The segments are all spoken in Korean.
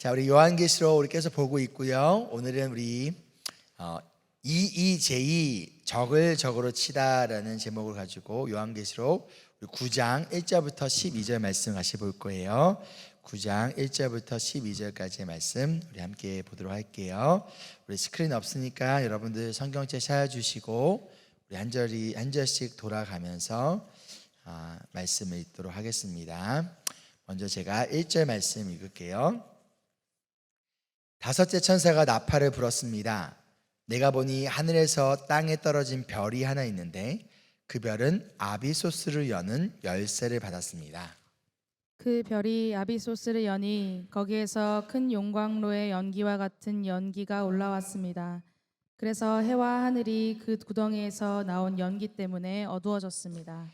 자, 우리 요한계시록 우리 계속 보고 있고요. 오늘은 우리 EEJ 적을 적으로 치다라는 제목을 가지고 요한계시록 9장 1절부터 12절 말씀 같이 볼 거예요. 9장 1절부터 12절까지의 말씀 우리 함께 보도록 할게요. 우리 스크린 없으니까 여러분들 성경책 찾아주시고 우리 한 절씩 돌아가면서 말씀을 읽도록 하겠습니다. 먼저 제가 1절 말씀 읽을게요. 다섯째 천사가 나팔을 불었습니다. 내가 보니 하늘에서 땅에 떨어진 별이 하나 있는데 그 별은 아비소스를 여는 열쇠를 받았습니다. 그 별이 아비소스를 여니 거기에서 큰 용광로의 연기와 같은 연기가 올라왔습니다. 그래서 해와 하늘이 그 구덩이에서 나온 연기 때문에 어두워졌습니다.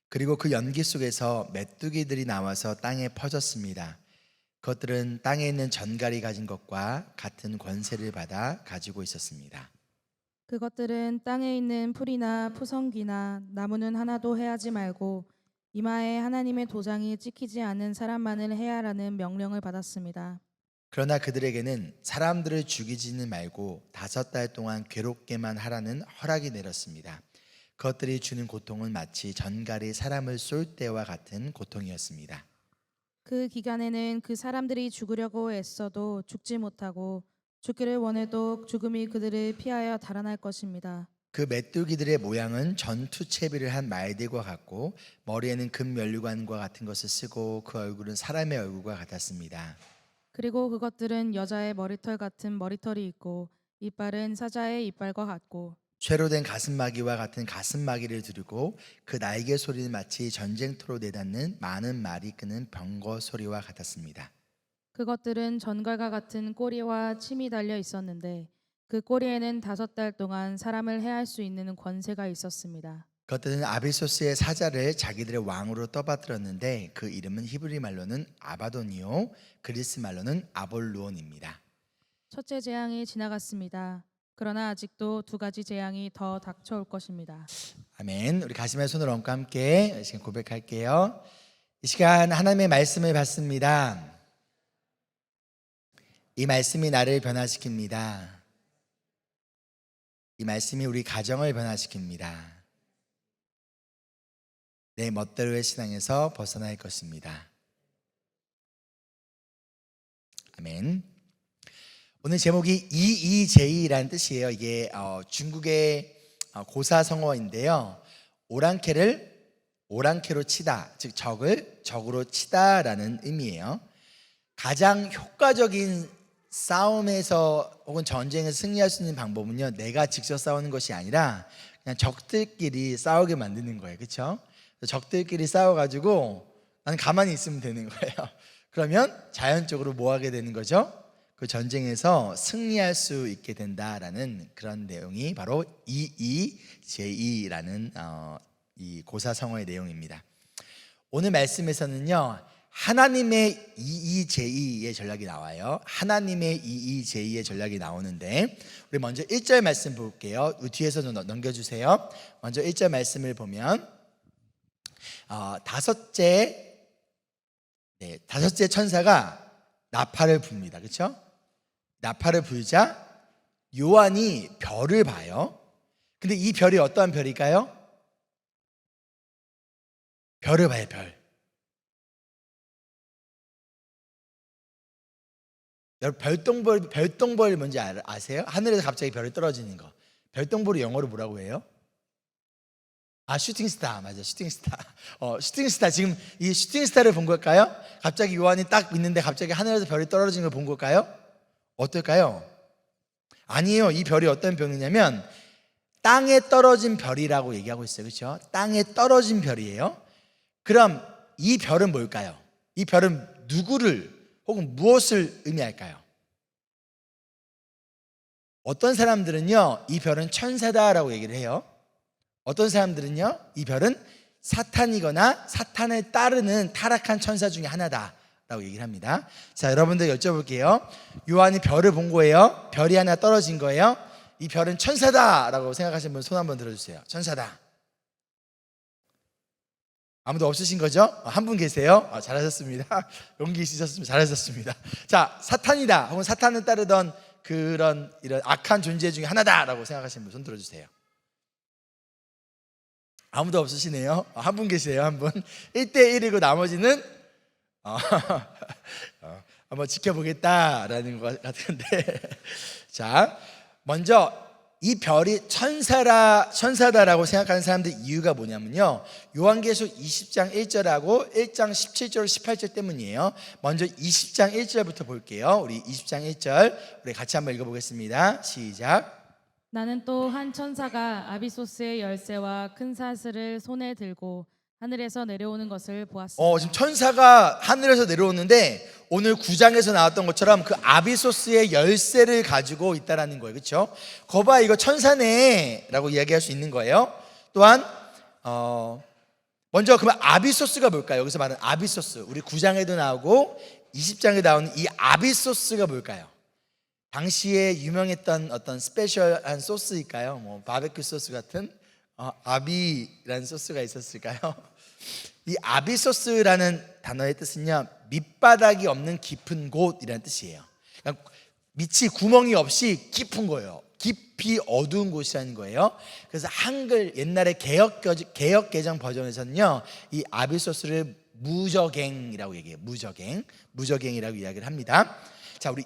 그리고 그 연기 속에서 메뚜기들이 나와서 땅에 퍼졌습니다. 그것들은 땅에 있는 전갈이 가진 것과 같은 권세를 받아 가지고 있었습니다. 그것들은 땅에 있는 풀이나 푸성귀나 나무는 하나도 해하지 말고 이마에 하나님의 도장이 찍히지 않은 사람만을 해하라는 명령을 받았습니다. 그러나 그들에게는 사람들을 죽이지는 말고 5달 동안 괴롭게만 하라는 허락이 내렸습니다. 그것들이 주는 고통은 마치 전갈이 사람을 쏠 때와 같은 고통이었습니다. 그 기간에는 그 사람들이 죽으려고 애써도 죽지 못하고 죽기를 원해도 죽음이 그들을 피하여 달아날 것입니다. 그 메뚜기들의 모양은 전투채비를 한 말들과 같고 머리에는 금면류관과 같은 것을 쓰고 그 얼굴은 사람의 얼굴과 같았습니다. 그리고 그것들은 여자의 머리털 같은 머리털이 있고 이빨은 사자의 이빨과 같고 쇠로 된 가슴마귀와 같은 가슴마귀를 두르고 그 날개 소리는 마치 전쟁터로 내닫는 많은 말이 끄는 병거 소리와 같았습니다. 그것들은 전갈과 같은 꼬리와 침이 달려 있었는데 그 꼬리에는 5달 동안 사람을 해할 수 있는 권세가 있었습니다. 그것들은 아비소스의 사자를 자기들의 왕으로 떠받들었는데 그 이름은 히브리 말로는 아바돈이요 그리스 말로는 아볼루온입니다. 첫째 재앙이 지나갔습니다. 그러나 아직도 2가지 재앙이 더 닥쳐올 것입니다. 아멘. 우리 가슴에 손을 얹고 함께 이 시간 고백할게요. 이 시간 하나님의 말씀을 받습니다. 이 말씀이 나를 변화시킵니다. 이 말씀이 우리 가정을 변화시킵니다. 내 멋대로의 신앙에서 벗어날 것입니다. 아멘. 오늘 제목이 EEJ라는 뜻이에요. 이게 중국의 고사성어인데요. 오랑캐로 치다, 즉 적을 적으로 치다라는 의미예요. 가장 효과적인 싸움에서 혹은 전쟁에서 승리할 수 있는 방법은요, 내가 직접 싸우는 것이 아니라 그냥 적들끼리 싸우게 만드는 거예요. 그렇죠? 적들끼리 싸워가지고 나는 가만히 있으면 되는 거예요. 그러면 자연적으로 뭐 하게 되는 거죠? 그 전쟁에서 승리할 수 있게 된다라는 그런 내용이 바로 EEJ라는 이 고사성어의 내용입니다. 오늘 말씀에서는요, 하나님의 EEJ의 전략이 나와요. 하나님의 EEJ의 전략이 나오는데 우리 먼저 1절 말씀 볼게요. 뒤에서 좀 넘겨주세요. 먼저 1절 말씀을 보면 다섯째 천사가 나팔을 붑니다. 그렇죠? 나팔을 불자 요한이 별을 봐요. 근데 이 별이 어떠한 별일까요? 별을 봐요. 여러분 별똥벌 뭔지 아세요? 하늘에서 갑자기 별이 떨어지는 거. 별똥벌이 영어로 뭐라고 해요? 슈팅스타. 맞아, 슈팅스타. 슈팅스타. 지금 이 슈팅스타를 본 걸까요? 갑자기 요한이 딱 있는데 갑자기 하늘에서 별이 떨어지는 걸 본 걸까요? 어떨까요? 아니에요. 이 별이 어떤 별이냐면 땅에 떨어진 별이라고 얘기하고 있어요. 그렇죠? 땅에 떨어진 별이에요. 그럼 이 별은 뭘까요? 이 별은 누구를 혹은 무엇을 의미할까요? 어떤 사람들은요, 이 별은 천사다라고 얘기를 해요. 어떤 사람들은요, 이 별은 사탄이거나 사탄을 따르는 타락한 천사 중에 하나다라고 얘기를 합니다. 자, 여러분들 여쭤볼게요. 요한이 별을 본 거예요? 별이 하나 떨어진 거예요? 이 별은 천사다라고 생각하시는 분 손 한번 들어주세요. 천사다. 아무도 없으신 거죠? 한 분 계세요? 잘하셨습니다. 용기 있으셨으면 잘하셨습니다. 자, 사탄이다 혹은 사탄을 따르던 그런 이런 악한 존재 중에 하나다라고 생각하시는 분 손 들어주세요. 아무도 없으시네요. 한 분 계세요. 한 분. 1대1이고 나머지는 한번 지켜보겠다라는 것 같은데 자, 먼저 이 별이 천사다라고 생각하는 사람들 이유가 뭐냐면요, 요한계시록 20장 1절하고 1장 17절 18절 때문이에요. 먼저 20장 1절부터 볼게요. 우리 20장 1절 우리 같이 한번 읽어보겠습니다. 시작. 나는 또 한 천사가 아비소스의 열쇠와 큰 사슬을 손에 들고 하늘에서 내려오는 것을 보았습니다. 지금 천사가 하늘에서 내려오는데 오늘 9장에서 나왔던 것처럼 그 아비소스의 열쇠를 가지고 있다라는 거예요. 그렇죠? 거봐 이거 천사네 라고 이야기할 수 있는 거예요. 또한 먼저 그러면 아비소스가 뭘까요? 여기서 말하는 아비소스, 우리 9장에도 나오고 20장에 나오는 이 아비소스가 뭘까요? 당시에 유명했던 어떤 스페셜한 소스일까요? 뭐 바베큐 소스 같은 아비라는 소스가 있었을까요? 이 아비소스라는 단어의 뜻은요, 밑바닥이 없는 깊은 곳이라는 뜻이에요. 그러니까 밑이 구멍이 없이 깊은 거예요. 깊이 어두운 곳이라는 거예요. 그래서 한글 옛날에 개역 개정 버전에서는요, 이 아비소스를 무저갱이라고 얘기해요. 무저갱이라고 이야기를 합니다. 자, 우리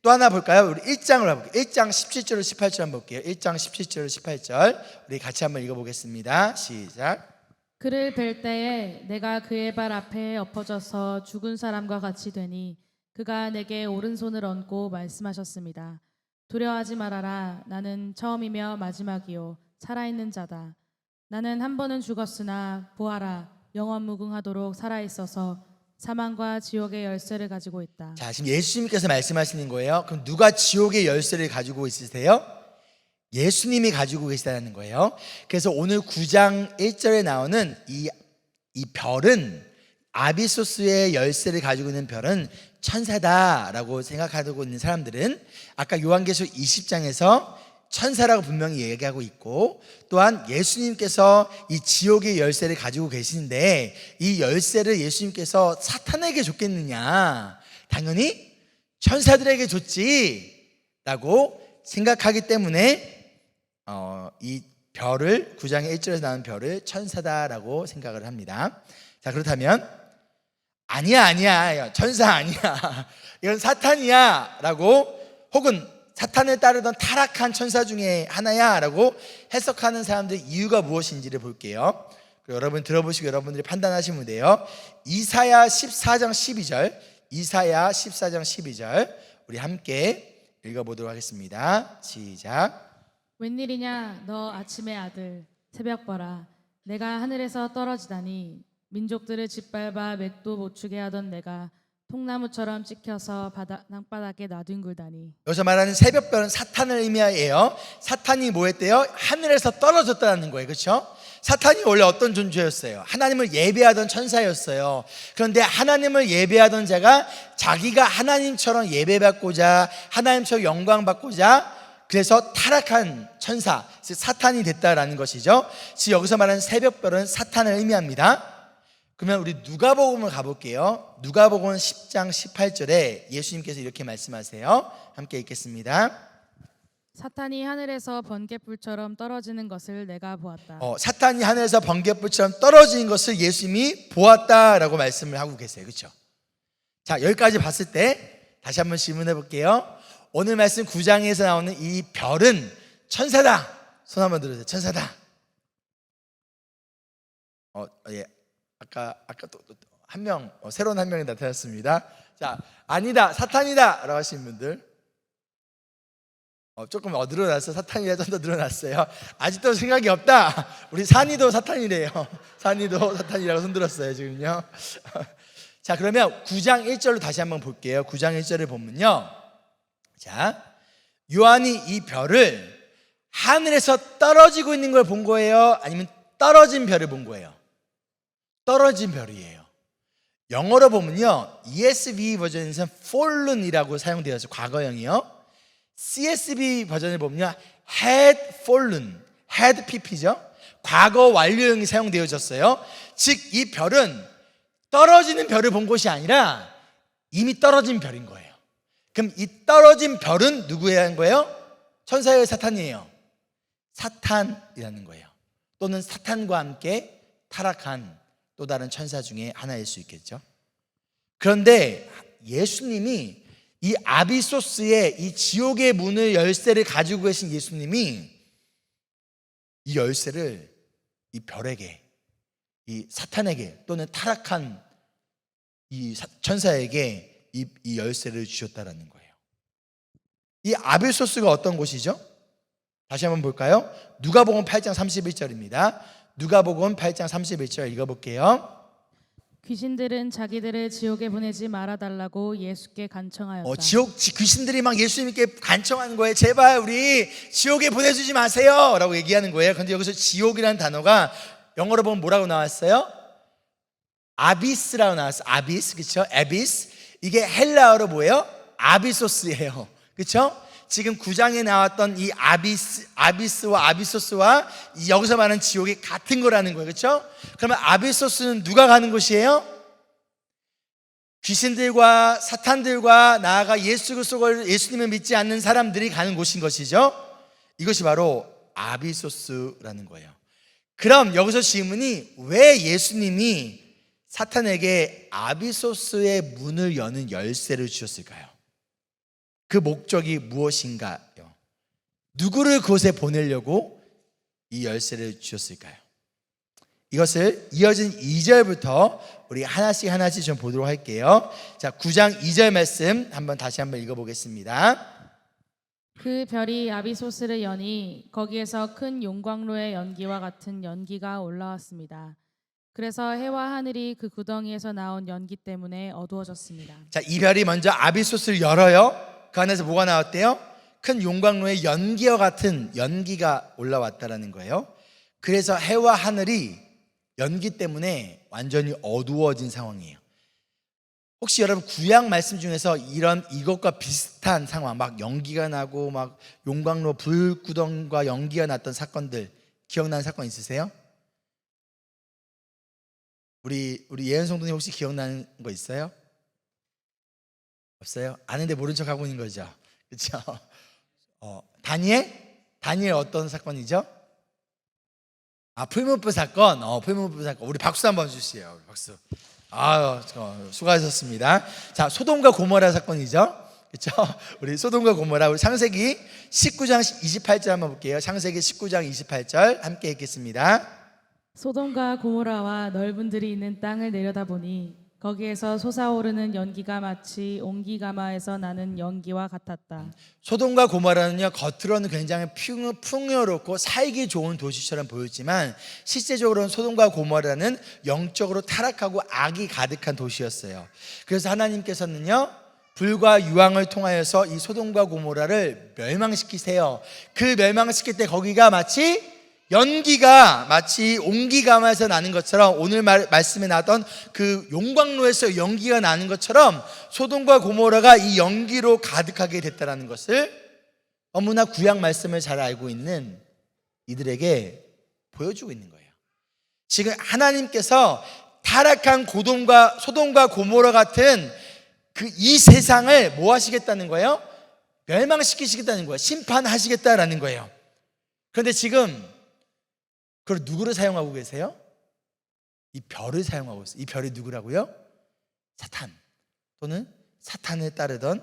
또 하나 볼까요? 우리 1장을 볼게요. 1장 17절 18절 한번 볼게요. 1장 17절 18절 우리 같이 한번 읽어보겠습니다. 시작. 그를 뵐 때에 내가 그의 발 앞에 엎어져서 죽은 사람과 같이 되니 그가 내게 오른손을 얹고 말씀하셨습니다. 두려워하지 말아라. 나는 처음이며 마지막이요 살아있는 자다. 나는 한 번은 죽었으나 보아라, 영원무궁하도록 살아있어서 사망과 지옥의 열쇠를 가지고 있다. 자, 지금 예수님께서 말씀하시는 거예요. 그럼 누가 지옥의 열쇠를 가지고 있으세요? 예수님이 가지고 계시다는 거예요. 그래서 오늘 9장 1절에 나오는 이 별은, 아비소스의 열쇠를 가지고 있는 별은 천사다라고 생각하고 있는 사람들은 아까 요한계시록 20장에서 천사라고 분명히 얘기하고 있고, 또한 예수님께서 이 지옥의 열쇠를 가지고 계시는데 이 열쇠를 예수님께서 사탄에게 줬겠느냐? 당연히 천사들에게 줬지 라고 생각하기 때문에 이 별을 9장의 1절에서 나온 별을 천사다라고 생각을 합니다. 자, 그렇다면 아니야 천사 아니야, 이건 사탄이야 라고, 혹은 사탄을 따르던 타락한 천사 중에 하나야 라고 해석하는 사람들의 이유가 무엇인지를 볼게요. 여러분 들어보시고 여러분들이 판단하시면 돼요. 이사야 14장 12절 우리 함께 읽어보도록 하겠습니다. 시작. 웬일이냐 너 아침의 아들 새벽봐라, 내가 하늘에서 떨어지다니 민족들을 짓밟아 맥도 못 추게 하던 내가 통나무처럼 찍혀서 땅바닥에 놔둔글다니. 여기서 말하는 새벽별은 사탄을 의미해요. 사탄이 뭐 했대요? 하늘에서 떨어졌다는 거예요. 그렇죠? 사탄이 원래 어떤 존재였어요? 하나님을 예배하던 천사였어요. 그런데 하나님을 예배하던 자가 자기가 하나님처럼 예배받고자, 하나님처럼 영광받고자, 그래서 타락한 천사, 즉 사탄이 됐다라는 것이죠. 즉 여기서 말하는 새벽별은 사탄을 의미합니다. 그러면 우리 누가복음을 가볼게요. 누가복음 10장 18절에 예수님께서 이렇게 말씀하세요. 함께 읽겠습니다. 사탄이 하늘에서 번갯불처럼 떨어지는 것을 내가 보았다. 사탄이 하늘에서 번갯불처럼 떨어지는 것을 예수님이 보았다라고 말씀을 하고 계세요. 그렇죠? 자, 여기까지 봤을 때 다시 한번 질문해 볼게요. 오늘 말씀 9장에서 나오는 이 별은 천사다. 손 한번 들으세요. 천사다. 예. 아까 또 한 명, 새로운 한 명이 나타났습니다. 자, 아니다, 사탄이다 라고 하시는 분들, 조금 늘어났어요. 사탄이라 좀 더 늘어났어요. 아직도 생각이 없다. 우리 산이도 사탄이래요. 산이도 사탄이라고 손들었어요 지금요. 자, 그러면 9장 1절로 다시 한번 볼게요. 9장 1절을 보면요, 자, 요한이 이 별을 하늘에서 떨어지고 있는 걸 본 거예요? 아니면 떨어진 별을 본 거예요? 떨어진 별이에요. 영어로 보면요, ESV 버전에서는 fallen이라고 사용되어 있어요. 과거형이요. CSB 버전을 보면요, had fallen, had pp죠. 과거 완료형이 사용되어졌어요. 즉 이 별은 떨어지는 별을 본 것이 아니라 이미 떨어진 별인 거예요. 그럼 이 떨어진 별은 누구에 한 거예요? 천사예요, 사탄이에요? 사탄이라는 거예요. 또는 사탄과 함께 타락한 또 다른 천사 중에 하나일 수 있겠죠. 그런데 예수님이 이 아비소스의 이 지옥의 문을 열쇠를 가지고 계신 예수님이 이 열쇠를 이 별에게, 이 사탄에게 또는 타락한 이 천사에게 이 열쇠를 주셨다라는 거예요. 이 아비소스가 어떤 곳이죠? 다시 한번 볼까요? 누가복음 8장 31절입니다. 누가복음 8장 31절 읽어볼게요. 귀신들은 자기들을 지옥에 보내지 말아달라고 예수께 간청하였다. 귀신들이 막 예수님께 간청하는 거예요. 제발 우리 지옥에 보내주지 마세요 라고 얘기하는 거예요. 그런데 여기서 지옥이라는 단어가 영어로 보면 뭐라고 나왔어요? 아비스라고 나왔어요. 아비스, 그렇죠? 에비스. 이게 헬라어로 뭐예요? 아비소스예요. 그렇죠? 지금 9장에 나왔던 이 아비스와 아비소스와 여기서 말하는 지옥이 같은 거라는 거예요. 그렇죠? 그러면 아비소스는 누가 가는 곳이에요? 귀신들과 사탄들과 나아가 예수님을 믿지 않는 사람들이 가는 곳인 것이죠. 이것이 바로 아비소스라는 거예요. 그럼 여기서 질문이, 왜 예수님이 사탄에게 아비소스의 문을 여는 열쇠를 주셨을까요? 그 목적이 무엇인가요? 누구를 그곳에 보내려고 이 열쇠를 주셨을까요? 이것을 이어진 2절부터 우리 하나씩 좀 보도록 할게요. 자, 9장 2절 말씀 다시 한번 읽어보겠습니다. 그 별이 아비소스를 여니 거기에서 큰 용광로의 연기와 같은 연기가 올라왔습니다. 그래서 해와 하늘이 그 구덩이에서 나온 연기 때문에 어두워졌습니다. 자, 이 별이 먼저 아비소스를 열어요. 그 안에서 뭐가 나왔대요? 큰 용광로의 연기와 같은 연기가 올라왔다라는 거예요. 그래서 해와 하늘이 연기 때문에 완전히 어두워진 상황이에요. 혹시 여러분 구약 말씀 중에서 이것과 비슷한 상황, 막 연기가 나고 막 용광로 불구덩과 연기가 났던 사건들 기억나는 사건 있으세요? 우리 예은 성도님 혹시 기억나는 거 있어요? 없어요? 아는데 모른 척 하고 있는 거죠. 그렇죠? 다니엘 어떤 사건이죠? 풀무불 사건. 풀무불 사건. 우리 박수 한번 주시죠. 박수. 수고하셨습니다. 자, 소돔과 고모라 사건이죠. 그렇죠? 우리 소돔과 고모라, 우리 창세기 19장 28절 한번 볼게요. 창세기 19장 28절 함께 읽겠습니다. 소돔과 고모라와 넓은 들이 있는 땅을 내려다보니 거기에서 솟아오르는 연기가 마치 옹기가마에서 나는 연기와 같았다. 소돔과 고모라는요, 겉으로는 굉장히 풍요롭고 살기 좋은 도시처럼 보였지만 실제적으로는 소돔과 고모라는 영적으로 타락하고 악이 가득한 도시였어요. 그래서 하나님께서는요, 불과 유황을 통하여서 이 소돔과 고모라를 멸망시키세요. 그 멸망시킬 때 거기가 마치 연기가 마치 옹기가마에서 나는 것처럼, 오늘 말씀에 나왔던 그 용광로에서 연기가 나는 것처럼 소돔과 고모라가 이 연기로 가득하게 됐다는 것을 너무나 구약 말씀을 잘 알고 있는 이들에게 보여주고 있는 거예요. 지금 하나님께서 타락한 소돔과 고모라 같은 이 세상을 뭐 하시겠다는 거예요? 멸망시키시겠다는 거예요. 심판하시겠다라는 거예요. 그런데 지금 그걸 누구를 사용하고 계세요? 이 별을 사용하고 있어요. 이 별이 누구라고요? 사탄, 또는 사탄을 따르던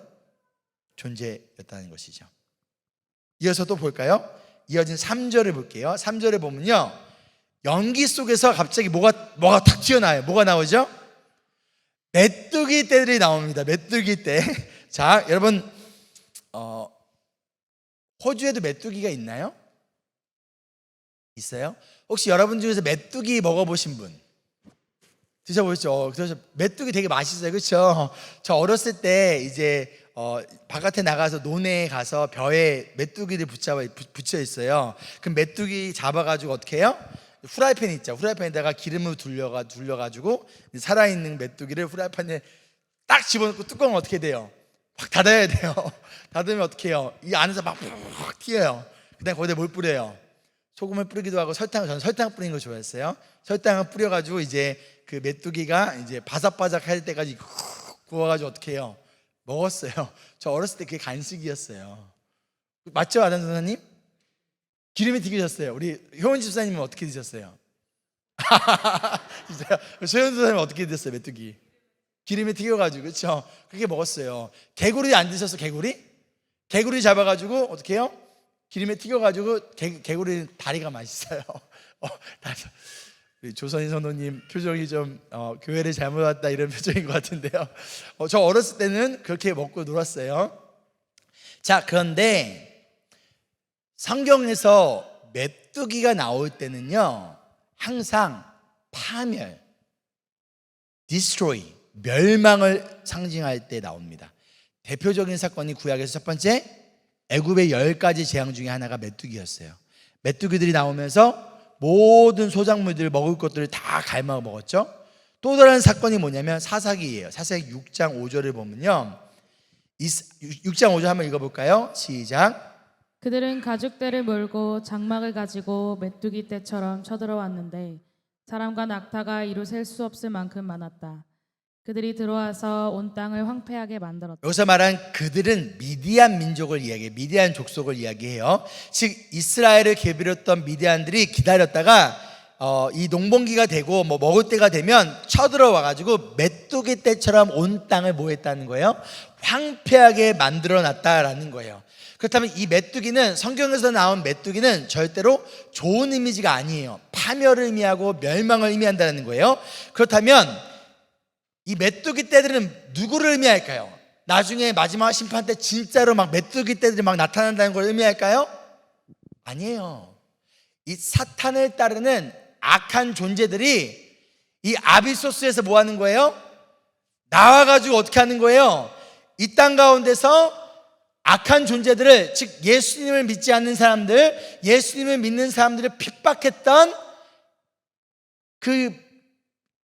존재였다는 것이죠. 이어서 또 볼까요? 이어진 3절을 볼게요. 3절을 보면요, 연기 속에서 갑자기 뭐가 탁 튀어나와요. 뭐가 나오죠? 메뚜기 떼들이 나옵니다. 메뚜기 떼. 자, 여러분, 호주에도 메뚜기가 있나요? 있어요? 혹시 여러분 중에서 메뚜기 먹어보신 분? 드셔보셨죠? 그래서 메뚜기 되게 맛있어요. 그렇죠? 저 어렸을 때 이제 바깥에 나가서 논에 가서 벼에 메뚜기를 붙여 있어요. 그럼 메뚜기 잡아가지고 어떻게 해요? 후라이팬 있죠. 후라이팬에다가 기름을 둘러가지고 살아있는 메뚜기를 후라이팬에 딱 집어넣고 뚜껑을 어떻게 돼요? 확 닫아야 돼요. 닫으면 어떻게 해요? 이 안에서 막 푹 튀어요. 그 다음에 거기다 뭘 뿌려요? 소금을 뿌리기도 하고 저는 설탕 뿌리는 거 좋아했어요. 설탕을 뿌려가지고 이제 그 메뚜기가 이제 바삭바삭할 때까지 구워가지고 어떻게 해요? 먹었어요. 저 어렸을 때 그게 간식이었어요. 맞죠, 아담 선생님? 기름에 튀기셨어요. 우리 효원 집사님은 어떻게 드셨어요? 진짜요? 소연 선생님은 어떻게 드셨어요, 메뚜기? 기름에 튀겨가지고, 그렇죠? 그렇게 먹었어요. 개구리 안 드셨어, 개구리? 개구리 잡아가지고 어떻게 해요? 기름에 튀겨가지고 개구리 다리가 맛있어요. 우리 조선인 선호님 표정이 좀 교회를 잘못 왔다 이런 표정인 것 같은데요. 저 어렸을 때는 그렇게 먹고 놀았어요. 자, 그런데 성경에서 메뚜기가 나올 때는요, 항상 파멸, destroy, 멸망을 상징할 때 나옵니다. 대표적인 사건이 구약에서 첫 번째, 애굽의 10가지 재앙 중에 하나가 메뚜기였어요. 메뚜기들이 나오면서 모든 소작물들, 먹을 것들을 다 갉아 먹었죠. 또 다른 사건이 뭐냐면 사사기예요. 사사기 6장 5절을 보면요, 6장 5절 한번 읽어볼까요? 시작. 그들은 가죽대를 몰고 장막을 가지고 메뚜기 떼처럼 쳐들어왔는데 사람과 낙타가 이루 셀 수 없을 만큼 많았다. 그들이 들어와서 온 땅을 황폐하게 만들었다. 여기서 말한 그들은 미디안 민족을 이야기해요. 미디안 족속을 이야기해요. 즉 이스라엘을 개비렸던 미디안들이 기다렸다가 이 농번기가 되고 뭐 먹을 때가 되면 쳐들어와 가지고 메뚜기 떼처럼 온 땅을 뭐 했다는 거예요? 황폐하게 만들어 놨다라는 거예요. 그렇다면 이 메뚜기는, 성경에서 나온 메뚜기는 절대로 좋은 이미지가 아니에요. 파멸을 의미하고 멸망을 의미한다는 거예요. 그렇다면 이 메뚜기 떼들은 누구를 의미할까요? 나중에 마지막 심판 때 진짜로 막 메뚜기 떼들이 막 나타난다는 걸 의미할까요? 아니에요. 이 사탄을 따르는 악한 존재들이 이 아비소스에서 뭐 하는 거예요? 나와가지고 어떻게 하는 거예요? 이 땅 가운데서 악한 존재들을, 즉 예수님을 믿지 않는 사람들, 예수님을 믿는 사람들을 핍박했던 그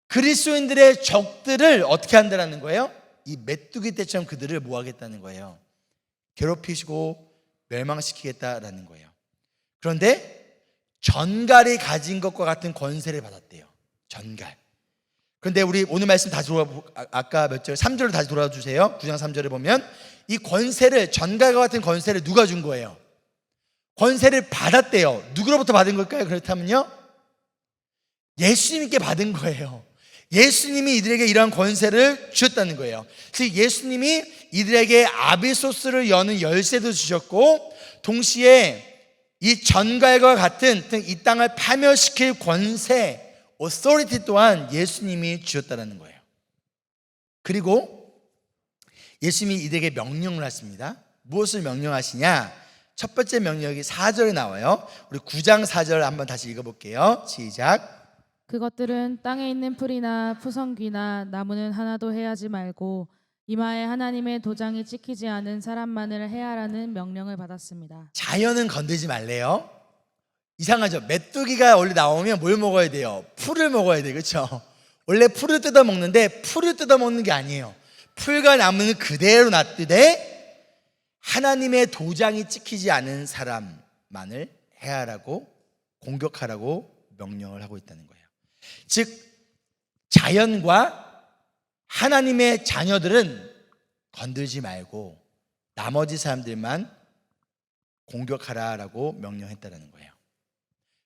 그리스도인들의 적들을 어떻게 한다는 거예요? 이 메뚜기 떼처럼 그들을 뭐 하겠다는 거예요? 괴롭히시고 멸망시키겠다라는 거예요. 그런데 전갈이 가진 것과 같은 권세를 받았대요. 전갈. 그런데 우리 오늘 말씀 다시 아까 몇 절, 3절로 다시 돌아와 주세요. 9장 3절을 보면 이 권세를, 전갈과 같은 권세를 누가 준 거예요? 권세를 받았대요. 누구로부터 받은 걸까요? 그렇다면요, 예수님께 받은 거예요. 예수님이 이들에게 이러한 권세를 주셨다는 거예요. 즉 예수님이 이들에게 아비소스를 여는 열쇠도 주셨고, 동시에 이 전갈과 같은 이 땅을 파멸시킬 권세, authority 또한 예수님이 주셨다는 거예요. 그리고 예수님이 이들에게 명령을 하십니다. 무엇을 명령하시냐? 첫 번째 명령이 4절에 나와요. 우리 9장 4절 한번 다시 읽어볼게요. 시작. 그것들은 땅에 있는 풀이나 푸성귀나 나무는 하나도 해하지 말고 이마에 하나님의 도장이 찍히지 않은 사람만을 해하라는 명령을 받았습니다. 자연은 건들지 말래요. 이상하죠? 메뚜기가 원래 나오면 뭘 먹어야 돼요? 풀을 먹어야 돼요. 그렇죠? 원래 풀을 뜯어 먹는데 풀을 뜯어 먹는 게 아니에요. 풀과 나무는 그대로 놔두되 하나님의 도장이 찍히지 않은 사람만을 해하라고, 공격하라고 명령을 하고 있다는 거예요. 즉 자연과 하나님의 자녀들은 건들지 말고 나머지 사람들만 공격하라라고 명령했다는 거예요.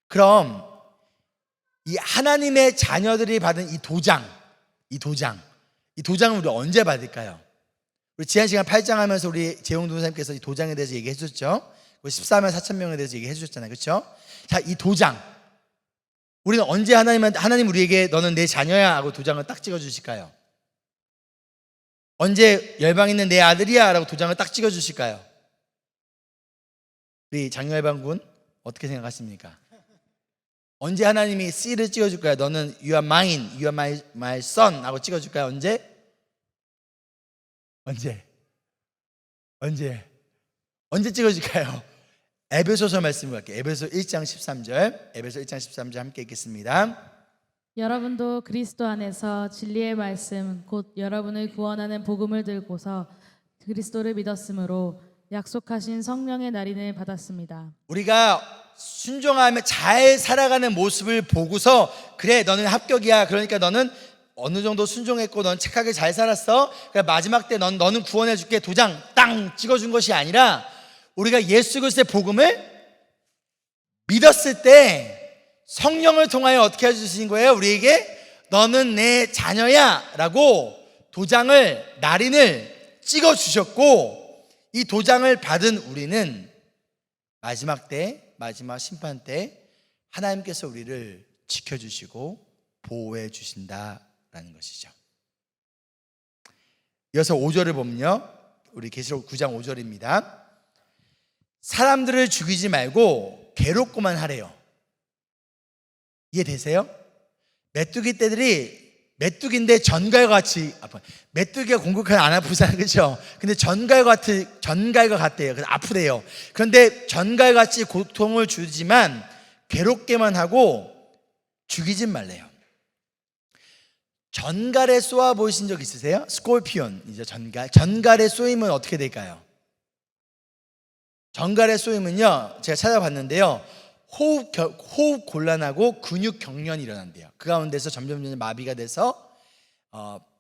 그럼 이 하나님의 자녀들이 받은 이 도장을 우리 언제 받을까요? 우리 지난 시간 8장 하면서 우리 재용 동사님께서 이 도장에 대해서 얘기해 주셨죠. 14만 4천 명에 대해서 얘기해 주셨잖아요. 그렇죠? 자, 이 도장, 우리는 언제 하나님 우리에게 너는 내 자녀야 하고 도장을 딱 찍어 주실까요? 언제 열방 있는 내 아들이야 라고 도장을 딱 찍어 주실까요? 우리 장열방군 어떻게 생각하십니까? 언제 하나님이 C를 찍어줄까요? 너는 you are mine, you are my son 하고 찍어줄까요? 언제 찍어줄까요? 에베소서 말씀을 할게요. 에베소 1장 13절 함께 읽겠습니다. 여러분도 그리스도 안에서 진리의 말씀 곧 여러분을 구원하는 복음을 들고서 그리스도를 믿었으므로 약속하신 성령의 날인을 받았습니다. 우리가 순종하며 잘 살아가는 모습을 보고서 그래 너는 합격이야, 그러니까 너는 어느 정도 순종했고 넌 착하게 잘 살았어, 그러니까 마지막 때 너는 구원해 줄게, 도장 땅 찍어준 것이 아니라 우리가 예수 그리스도의 복음을 믿었을 때 성령을 통하여 어떻게 해주신 거예요? 우리에게 너는 내 자녀야 라고 도장을, 날인을 찍어주셨고, 이 도장을 받은 우리는 마지막 때, 마지막 심판 때 하나님께서 우리를 지켜주시고 보호해 주신다라는 것이죠. 이어서 5절을 보면요, 우리 계시록 9장 5절입니다. 사람들을 죽이지 말고 괴롭고만 하래요. 이해되세요? 메뚜기 떼들이, 메뚜기인데 전갈과 같이 아파요. 메뚜기가 공격하면 안 아프잖아요, 그렇죠? 근데 전갈과 같대요. 그래서 아프대요. 그런데 전갈같이 고통을 주지만 괴롭게만 하고 죽이진 말래요. 전갈에 쏘아 보신 적 있으세요? 스콜피온이죠, 전갈. 전갈에 쏘이면 어떻게 될까요? 전갈에 쏘이면요, 제가 찾아봤는데요, 호흡 곤란하고 근육 경련이 일어난대요. 그 가운데서 점점 마비가 돼서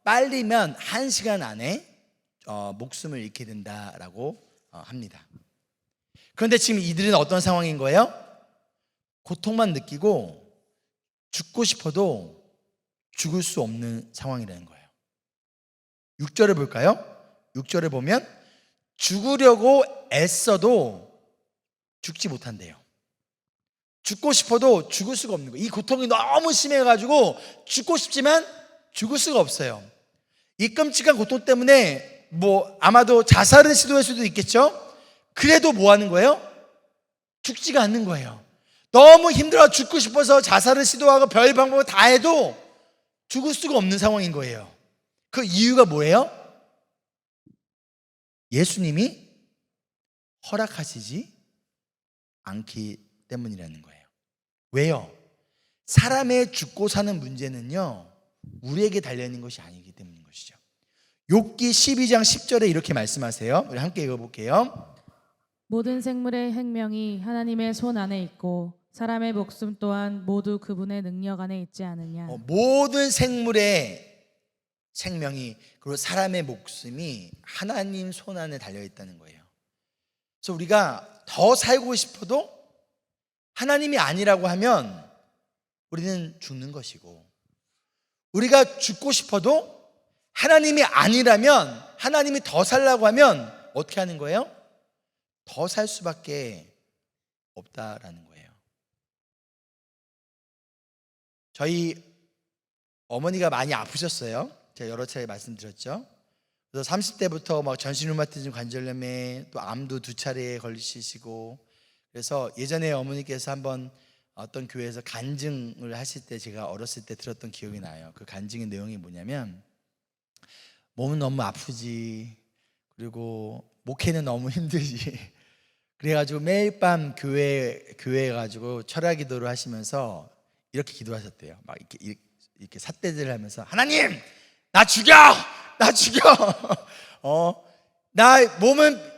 빨리면 1시간 안에 목숨을 잃게 된다라고 합니다. 그런데 지금 이들은 어떤 상황인 거예요? 고통만 느끼고 죽고 싶어도 죽을 수 없는 상황이라는 거예요. 6절을 볼까요? 6절을 보면 죽으려고 애써도 죽지 못한대요. 죽고 싶어도 죽을 수가 없는 거예요. 이 고통이 너무 심해가지고 죽고 싶지만 죽을 수가 없어요. 이 끔찍한 고통 때문에 아마도 자살을 시도할 수도 있겠죠. 그래도 뭐 하는 거예요? 죽지가 않는 거예요. 너무 힘들어 죽고 싶어서 자살을 시도하고 별 방법을 다 해도 죽을 수가 없는 상황인 거예요. 그 이유가 뭐예요? 예수님이 허락하시지 않기 때문이라는 거예요. 왜요? 사람의 죽고 사는 문제는요, 우리에게 달려있는 것이 아니기 때문인 것이죠. 욥기 12장 10절에 이렇게 말씀하세요. 우리 함께 읽어볼게요. 모든 생물의 생명이 하나님의 손 안에 있고 사람의 목숨 또한 모두 그분의 능력 안에 있지 않느냐. 모든 생물의 생명이, 그리고 사람의 목숨이 하나님 손 안에 달려있다는 거예요. 그래서 우리가 더 살고 싶어도 하나님이 아니라고 하면 우리는 죽는 것이고, 우리가 죽고 싶어도 하나님이 아니라면, 하나님이 더 살라고 하면 어떻게 하는 거예요? 더 살 수밖에 없다라는 거예요. 저희 어머니가 많이 아프셨어요. 제가 여러 차례 말씀드렸죠. 그래서 30대부터 막 전신 류마티즘 관절염에 또 암도 2차례 걸리시고, 그래서 예전에 어머니께서 한번 어떤 교회에서 간증을 하실 때 제가 어렸을 때 들었던 기억이 나요. 그 간증의 내용이 뭐냐면, 몸은 너무 아프지, 그리고 목회는 너무 힘들지, 그래가지고 매일 밤 교회에 가지고 철야 기도를 하시면서 이렇게 기도하셨대요. 막 이렇게 삿대질을 하면서, 하나님 나 죽여, 나 죽여. 나 몸은,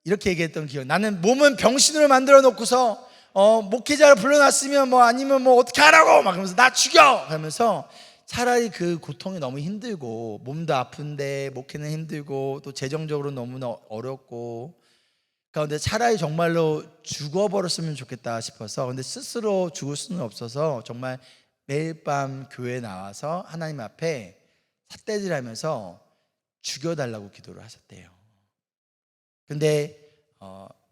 이렇게 얘기했던 기억. 나는 몸은 병신으로 만들어 놓고서 목회자를 불러놨으면 아니면 어떻게 하라고 막 그러면서 나 죽여 하면서, 차라리 그 고통이 너무 힘들고 몸도 아픈데 목회는 힘들고 또 재정적으로 너무나 어렵고, 그런데 차라리 정말로 죽어버렸으면 좋겠다 싶어서, 근데 스스로 죽을 수는 없어서 정말 매일 밤 교회에 나와서 하나님 앞에 삿대질하면서 죽여달라고 기도를 하셨대요. 근데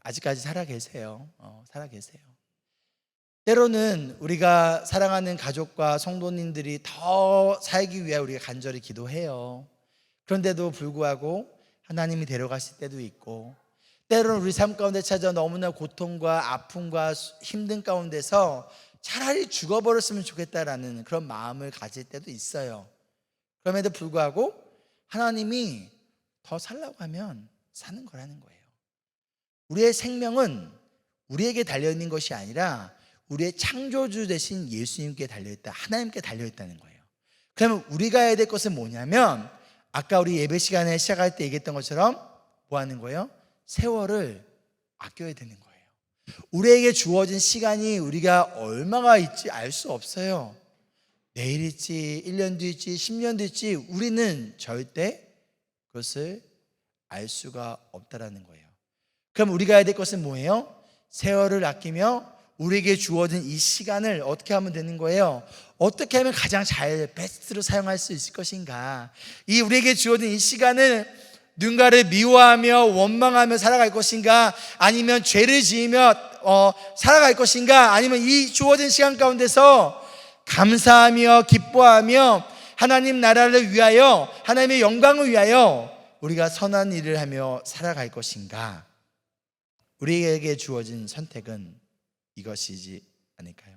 아직까지 살아 계세요. 살아 계세요. 때로는 우리가 사랑하는 가족과 성도님들이 더 살기 위해 우리가 간절히 기도해요. 그런데도 불구하고 하나님이 데려가실 때도 있고, 때로는 우리 삶 가운데 찾아 너무나 고통과 아픔과 힘든 가운데서 차라리 죽어버렸으면 좋겠다라는 그런 마음을 가질 때도 있어요. 그럼에도 불구하고 하나님이 더 살라고 하면 사는 거라는 거예요. 우리의 생명은 우리에게 달려있는 것이 아니라 우리의 창조주 되신 예수님께 달려있다, 하나님께 달려있다는 거예요. 그러면 우리가 해야 될 것은 뭐냐면, 아까 우리 예배 시간에 시작할 때 얘기했던 것처럼 뭐 하는 거예요? 세월을 아껴야 되는 거예요. 우리에게 주어진 시간이 우리가 얼마가 있지 알 수 없어요. 내일일지 1년 뒤일지 10년 뒤일지 우리는 절대 그것을 알 수가 없다라는 거예요. 그럼 우리가 해야 될 것은 뭐예요? 세월을 아끼며 우리에게 주어진 이 시간을 어떻게 하면 되는 거예요? 어떻게 하면 가장 잘 베스트로 사용할 수 있을 것인가? 이 우리에게 주어진 이 시간을 누군가를 미워하며 원망하며 살아갈 것인가? 아니면 죄를 지으며 살아갈 것인가? 아니면 이 주어진 시간 가운데서 감사하며 기뻐하며 하나님 나라를 위하여 하나님의 영광을 위하여 우리가 선한 일을 하며 살아갈 것인가? 우리에게 주어진 선택은 이것이지 않을까요?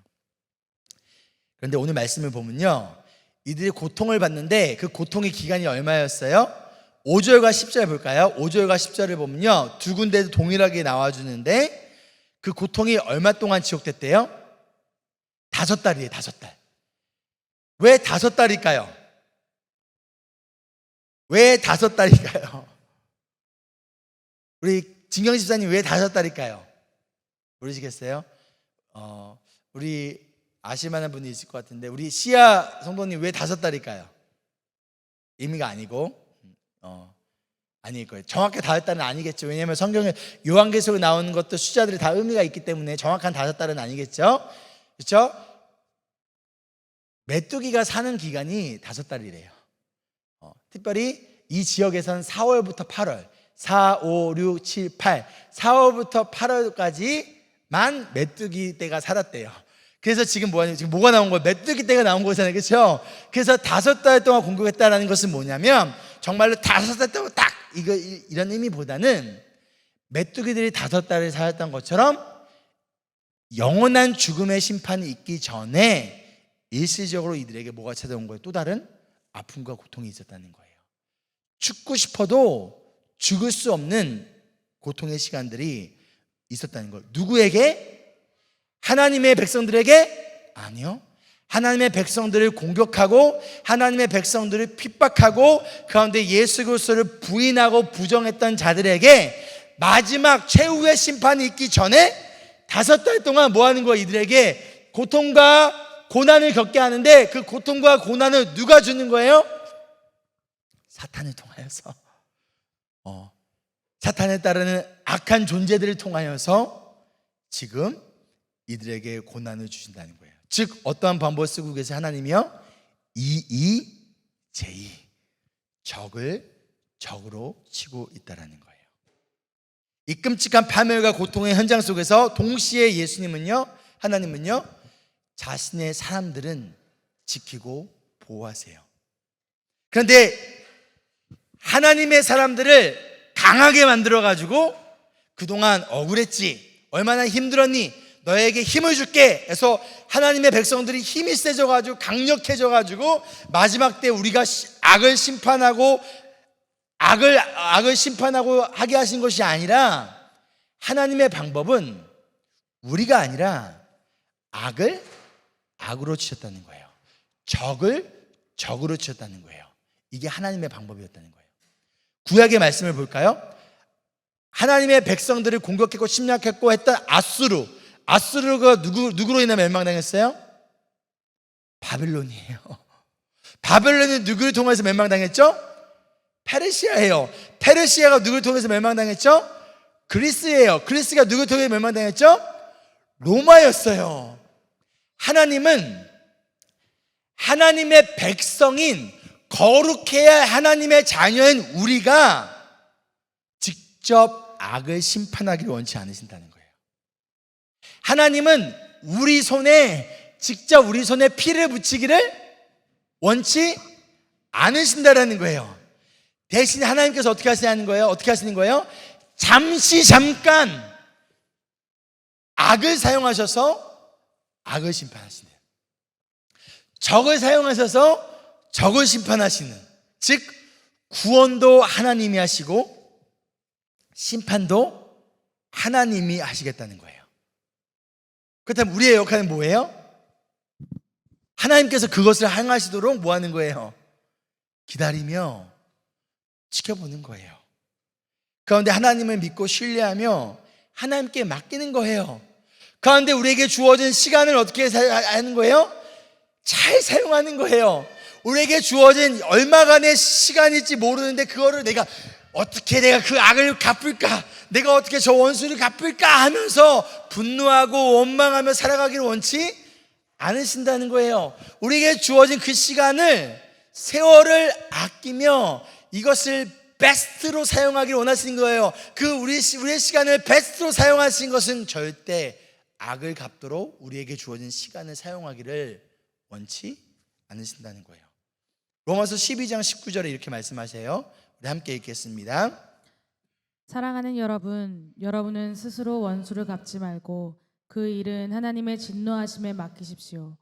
그런데 오늘 말씀을 보면요, 이들이 고통을 받는데 그 고통의 기간이 얼마였어요? 5절과 10절 볼까요? 5절과 10절을 보면요, 두 군데도 동일하게 나와주는데 그 고통이 얼마 동안 지속됐대요? 5달이에요. 5달. 왜 5달일까요? 왜 5달일까요? 우리 진경 집사님 왜 5달일까요? 모르시겠어요? 우리 아실 만한 분이 있을 것 같은데, 우리 시아 성도님 왜 5달일까요? 의미가 아니고 아닐 거예요. 정확히 5달은 아니겠죠. 왜냐하면 성경에 요한계시록에 나오는 것도 숫자들이 다 의미가 있기 때문에 정확한 5달은 아니겠죠. 그렇죠? 메뚜기가 사는 기간이 5달이래요. 특별히 이 지역에서는 4월부터 8월 4, 5, 6, 7, 8 4월부터 8월까지만 메뚜기 떼가 살았대요. 그래서 지금 지금 뭐가 나온 거예요? 메뚜기 떼가 나온 거잖아요. 그렇죠? 그래서 5달 동안 공격했다라는 것은 뭐냐면 정말로 5달 동안 딱 이런 의미보다는 메뚜기들이 5달을 살았던 것처럼 영원한 죽음의 심판이 있기 전에 일시적으로 이들에게 뭐가 찾아온 거예요? 또 다른 아픔과 고통이 있었다는 거예요. 죽고 싶어도 죽을 수 없는 고통의 시간들이 있었다는 거예요. 누구에게? 하나님의 백성들에게? 아니요. 하나님의 백성들을 공격하고 하나님의 백성들을 핍박하고 가운데 예수 그리스도를 부인하고 부정했던 자들에게 마지막 최후의 심판이 있기 전에 5달 동안 뭐 하는 거예요? 이들에게 고통과 고난을 겪게 하는데 그 고통과 고난을 누가 주는 거예요? 사탄을 통하여서 사탄에 따르는 악한 존재들을 통하여서 지금 이들에게 고난을 주신다는 거예요. 즉 어떠한 방법을 쓰고 계세요? 하나님이요? 이의제의, 적을 적으로 치고 있다라는 거예요. 이 끔찍한 파멸과 고통의 현장 속에서 동시에 예수님은요, 하나님은요, 자신의 사람들은 지키고 보호하세요. 그런데 하나님의 사람들을 강하게 만들어가지고 그동안 억울했지, 얼마나 힘들었니, 너에게 힘을 줄게 해서 하나님의 백성들이 힘이 세져가지고 강력해져가지고 마지막 때 우리가 악을 심판하고 하게 하신 것이 아니라, 하나님의 방법은 우리가 아니라 악을 악으로 치셨다는 거예요. 적을 적으로 치셨다는 거예요. 이게 하나님의 방법이었다는 거예요. 구약의 말씀을 볼까요? 하나님의 백성들을 공격했고 침략했고 했던 아수르가 누구로 인해 멸망당했어요? 바벨론이에요. 바벨론이 누구를 통해서 멸망당했죠? 페르시아예요. 페르시아가 누구를 통해서 멸망당했죠? 그리스예요. 그리스가 누구를 통해서 멸망당했죠? 로마였어요. 하나님은 하나님의 백성인, 거룩해야 하나님의 자녀인 우리가 직접 악을 심판하기를 원치 않으신다는 거예요. 하나님은 직접 우리 손에 피를 붙이기를 원치 않으신다라는 거예요. 대신 하나님께서 어떻게 하시는 거예요? 잠깐 악을 사용하셔서 악을 심판하시는, 적을 사용하셔서 적을 심판하시는, 즉 구원도 하나님이 하시고 심판도 하나님이 하시겠다는 거예요. 그렇다면 우리의 역할은 뭐예요? 하나님께서 그것을 행하시도록 뭐 하는 거예요? 기다리며 지켜보는 거예요. 그런데 하나님을 믿고 신뢰하며 하나님께 맡기는 거예요. 그런데 우리에게 주어진 시간을 어떻게 하는 거예요? 잘 사용하는 거예요. 우리에게 주어진 얼마간의 시간일지 모르는데 그거를 내가 어떻게 내가 그 악을 갚을까, 내가 어떻게 저 원수를 갚을까 하면서 분노하고 원망하며 살아가기를 원치 않으신다는 거예요. 우리에게 주어진 그 시간을, 세월을 아끼며 이것을 베스트로 사용하기를 원하시는 거예요. 우리의 시간을 베스트로 사용하신 것은 절대 악을 갚도록 우리에게 주어진 시간을 사용하기를 원치 않으신다는 거예요. 로마서 12장 19절에 이렇게 말씀하세요. 우리 함께 읽겠습니다. 사랑하는 여러분, 여러분은 스스로 원수를 갚지 말고 그 일은 하나님의 진노하심에 맡기십시오.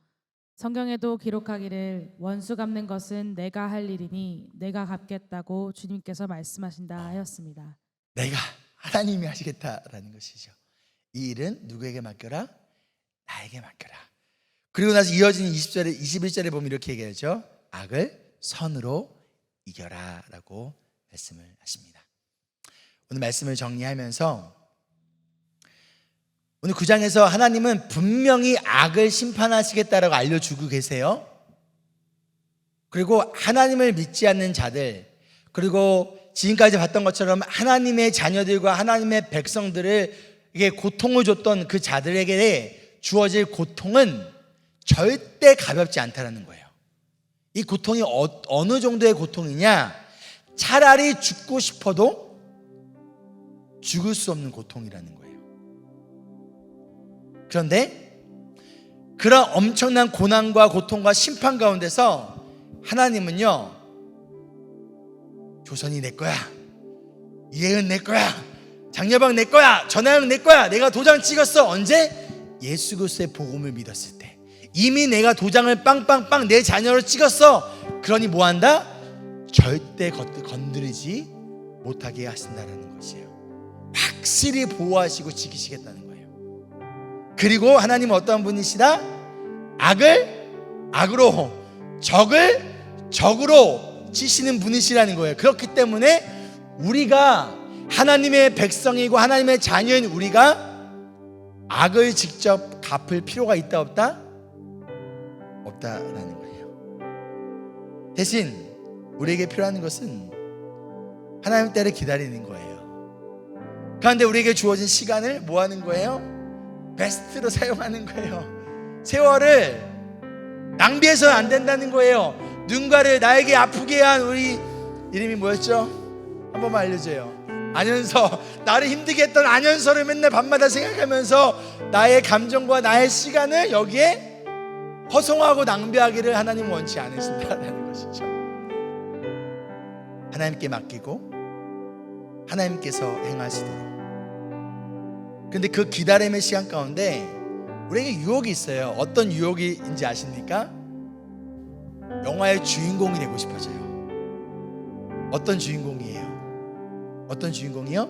성경에도 기록하기를 원수 갚는 것은 내가 할 일이니 내가 갚겠다고 주님께서 말씀하신다 하였습니다. 내가, 하나님이 하시겠다라는 것이죠. 이 일은 누구에게 맡겨라? 나에게 맡겨라. 그리고 나서 이어지는 20절에 21절에 보면 이렇게 얘기하죠. 악을 선으로 이겨라 라고 말씀을 하십니다. 오늘 말씀을 정리하면서 오늘 9장에서 하나님은 분명히 악을 심판하시겠다라고 알려주고 계세요. 그리고 하나님을 믿지 않는 자들, 그리고 지금까지 봤던 것처럼 하나님의 자녀들과 하나님의 백성들에게 고통을 줬던 그 자들에게 주어질 고통은 절대 가볍지 않다는 거예요. 이 고통이 어느 정도의 고통이냐? 차라리 죽고 싶어도 죽을 수 없는 고통이라는 거예요. 그런데 그런 엄청난 고난과 고통과 심판 가운데서 하나님은요, 조선이 내 거야, 이해은 내 거야, 장려방 내 거야, 전하영 내 거야, 내가 도장 찍었어. 언제? 예수 그리스도의 복음을 믿었을 때. 이미 내가 도장을 빵빵빵 내 자녀로 찍었어. 그러니 뭐한다? 절대 건드리지 못하게 하신다는 것이에요. 확실히 보호하시고 지키시겠다는 거예요. 그리고 하나님은 어떠한 분이시다? 악을 악으로, 적을 적으로 치시는 분이시라는 거예요. 그렇기 때문에 우리가 하나님의 백성이고 하나님의 자녀인 우리가 악을 직접 갚을 필요가 있다 없다? 없다라는 거예요. 대신 우리에게 필요한 것은 하나님 때를 기다리는 거예요. 그런데 우리에게 주어진 시간을 뭐 하는 거예요? 베스트로 사용하는 거예요. 세월을 낭비해서는 안 된다는 거예요. 누군가를 나에게 아프게 한 우리 이름이 뭐였죠? 한 번만 알려줘요. 안현서. 나를 힘들게 했던 안현서를 맨날 밤마다 생각하면서 나의 감정과 나의 시간을 여기에 허송하고 낭비하기를 하나님은 원치 않으신다는 것이죠. 하나님께 맡기고 하나님께서 행하시도록. 근데 그 기다림의 시간 가운데 우리에게 유혹이 있어요. 어떤 유혹인지 아십니까? 영화의 주인공이 되고 싶어져요. 어떤 주인공이에요? 어떤 주인공이요?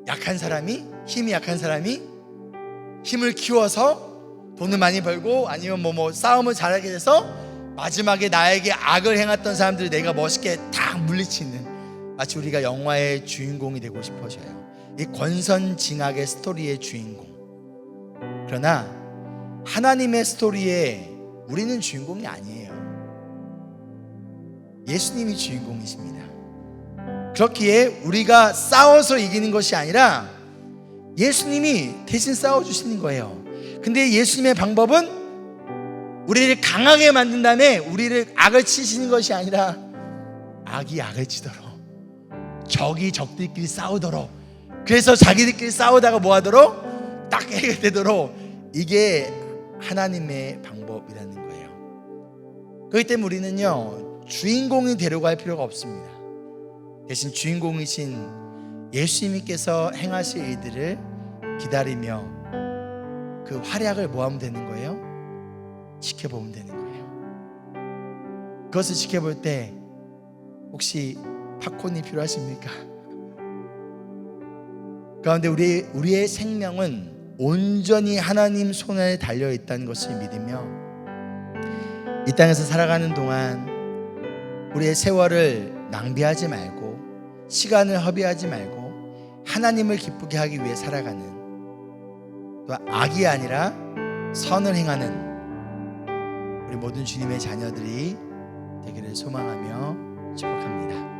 약한 사람이, 힘이 약한 사람이 힘을 키워서 돈을 많이 벌고 아니면 싸움을 잘하게 돼서 마지막에 나에게 악을 행했던 사람들을 내가 멋있게 딱 물리치는, 마치 우리가 영화의 주인공이 되고 싶어져요. 이 권선징악의 스토리의 주인공. 그러나 하나님의 스토리에 우리는 주인공이 아니에요. 예수님이 주인공이십니다. 그렇기에 우리가 싸워서 이기는 것이 아니라 예수님이 대신 싸워주시는 거예요. 근데 예수님의 방법은 우리를 강하게 만든 다음에 우리를 악을 치시는 것이 아니라 악이 악을 치도록, 적이 적들끼리 싸우도록, 그래서 자기들끼리 싸우다가 뭐하도록? 딱 해결되도록. 이게 하나님의 방법이라는 거예요. 그렇기 때문에 우리는요, 주인공이 되려고 할 필요가 없습니다. 대신 주인공이신 예수님께서 행하실 일들을 기다리며 그 활약을 뭐하면 되는 거예요? 지켜보면 되는 거예요. 그것을 지켜볼 때 혹시 팝콘이 필요하십니까? 그런데 우리의 생명은 온전히 하나님 손에 달려 있다는 것을 믿으며 이 땅에서 살아가는 동안 우리의 세월을 낭비하지 말고 시간을 허비하지 말고 하나님을 기쁘게 하기 위해 살아가는, 또 악이 아니라 선을 행하는 우리 모든 주님의 자녀들이 되기를 소망하며 축복합니다.